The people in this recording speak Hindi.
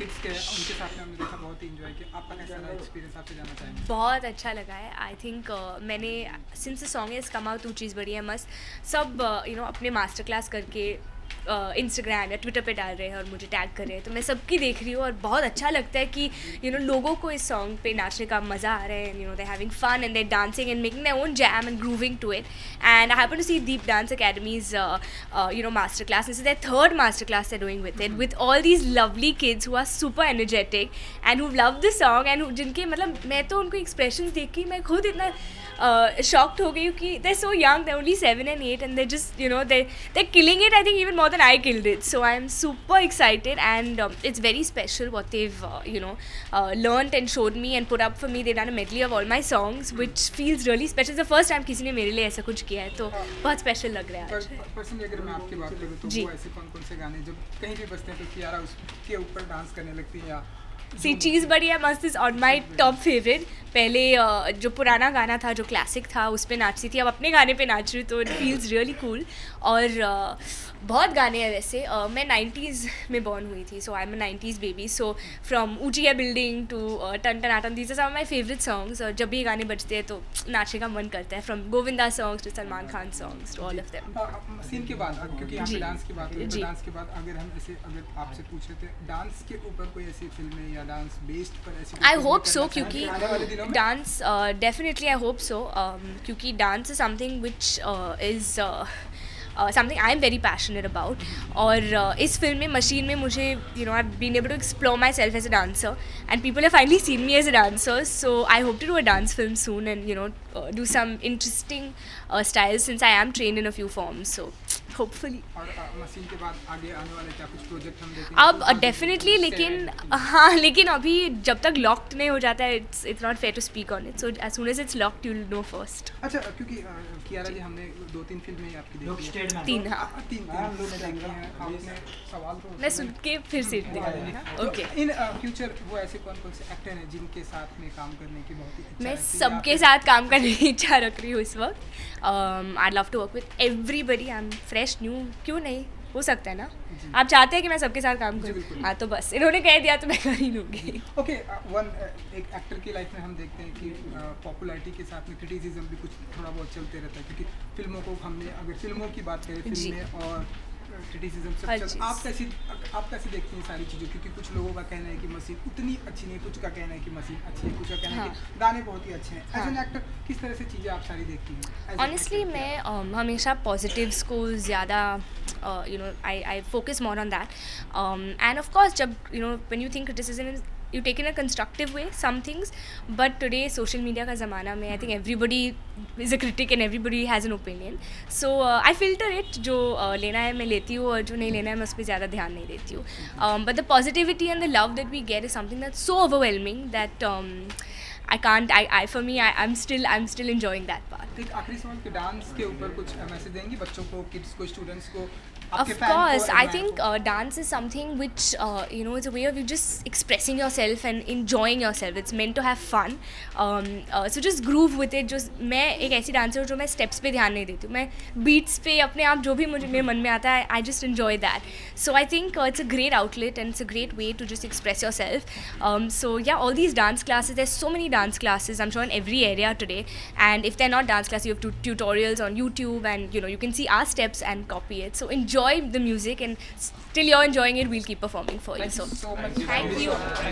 किड्स के उनके साथ में हमने देखा, बहुत ही एंजॉय किया। आपका कैसा रहा एक्सपीरियंस, आपसे जानना चाहेंगे? बहुत अच्छा लगा है। आई थिंक मैंने since the song is come out, 2 चीज़ बड़ी है मस्त। सब अपने मास्टर क्लास करके इंस्टाग्राम या ट्विटर पे डाल रहे हैं और मुझे टैग कर रहे हैं, तो मैं सबकी देख रही हूँ और बहुत अच्छा लगता है कि लोगों को इस सॉन्ग पे नाचने का मज़ा आ रहा है। They having fun and they dancing and making their own jam and grooving to it. And I happen to see Deep dance academy's master class. This is their third master class they're doing with it, with all these lovely kids who are super energetic and who love the song and जिनके मतलब मैं तो उनको expressions देख के मैं खुद इतना shocked हो गई हूँ कि they're so young, they're only 7 and 8 and they're just they're killing it, I think even more than I killed it. So I'm super excited and it's very special what they've learned and showed me and put up for me. They've done a medley of all my songs which feels really special. It's the first time किसी ने मेरे लिए ऐसा कुछ किया है, तो बहुत स्पेशल लग रहा है। पर्सनली अगर मैं आपकी बात करूँ तो वो ऐसे कौन से गाने जब कहीं भी बजते हैं तो कियारा उसके ऊपर डांस करने लगती है या सी चीज़ बढ़िया मस्त is on my top favourite. पहले जो पुराना गाना था, जो क्लासिक था, उस पर नाचती थी, अब अपने गाने पे नाच रही हूँ, तो इट फील्स रियली कूल। और बहुत गाने हैं वैसे। मैं 90s में बॉर्न हुई थी, so I am a 90s baby. So from ऊटिया बिल्डिंग टू टन टन आटम, these are some my favourite songs. और जब भी ये गाने बजते हैं तो नाचने का मन करता है, from Govinda songs to Salman Khan songs to all of them. Scene के बाद, क्योंकि यहाँ पे डांस की बात हुई, तो डांस के बाद अगर हम ऐसे अगर आपसे पूछ रहे थे डांस के ऊपर कोई ऐसी फिल्में या डांस बेस्ड पर ऐसी, आई होप सो, क्योंकि dance definitely I hope so, क्योंकि dance is something which is something I am very passionate about. और इस फिल्म में मशीन में मुझे I've been able to explore myself as a dancer and people have finally seen me as a dancer, so I hope to do a dance film soon and do some interesting styles since I am trained in a few forms, so hopefully. और मशीन के बाद आगे आने वाले क्या कुछ प्रोजेक्ट हम देखेंगे? अब डेफिनेटली, लेकिन अभी जब तक लॉक्ड नहीं हो जाता है, it's not fair to speak on it, so as soon as it's locked you'll know first. अच्छा, क्योंकि कियारा जी हमने 2-3 फिल्में आपकी देखी है। 3 हाँ, 3 देखी हैं आपने। सवाल तो मैं सुन के फिर से दिखाऊंगी ना। ओके, इन फ्यूचर वो ऐसे कौन से एक्टर हैं जिनके साथ में काम करने की बहुत ही इच्छा मैं रखती है? सबके साथ काम करने की इच्छा रख रही हूँ इस वक्त। I love to work with everybody. I am fresh new, क्यों नहीं हो सकता है ना? आप चाहते हैं कि मैं सबके साथ काम करूँ? हाँ, तो बस इन्होंने कह दिया तो मैं कर ही लूँगी। ओके, एक एक्टर की लाइफ में हम देखते हैं कि पॉपुलैरिटी के साथ में क्रिटिसिज्म भी कुछ थोड़ा बहुत चलते रहता है, क्योंकि फिल्मों को हमने अगर फिल्मों की बात करें, फिल्में और क्रिटिसिज्म सब चल, आप कैसे देखती हैं सारी चीज़ों? क्योंकि कुछ लोगों का कहना है कि मशीन उतनी अच्छी नहीं, कुछ का कहना है कि मशीन अच्छी है, कुछ का कहना है कि गाने बहुत ही अच्छे हैं। एज एन एक्टर किस तरह से चीज़ें आप सारी देखती हैं? ऑनेस्टली मैं हमेशा पॉजिटिव्स को ज़्यादा I focus more on that, and of course जब when you think criticism you take in a constructive way some things, but today social media का ज़माना में I think everybody is a critic and everybody has an opinion, so I filter it। जो लेना है मैं लेती हूँ और जो नहीं लेना है मैं उस पर ज़्यादा ध्यान नहीं देती हूँ, but the positivity and the love that we get is something that's so overwhelming that I can't, for me I'm still enjoying that part. एक आखिरी सवाल कि डांस के ऊपर कुछ मैसेज देंगी बच्चों को, किड्स को, स्टूडेंट्स को? Of course, I think dance is something which it's a way of you just expressing yourself and enjoying yourself. It's meant to have fun, so just groove with it. जो मैं एक ऐसी डांसर हूँ जो मैं स्टेप्स पे ध्यान नहीं देती हूँ, मैं बीट्स पे अपने आप जो भी मुझे मेरे मन में आता है I just enjoy that. So I think it's a great outlet and it's a great way to just express yourself. So yeah, all these dance classes, there's so many dance classes I'm sure in every area today, and if they're not dance classes you have tutorials on YouTube and you can see our steps and copy it. So enjoy the music, and till you're enjoying it we'll keep performing for you. So so much. thank you.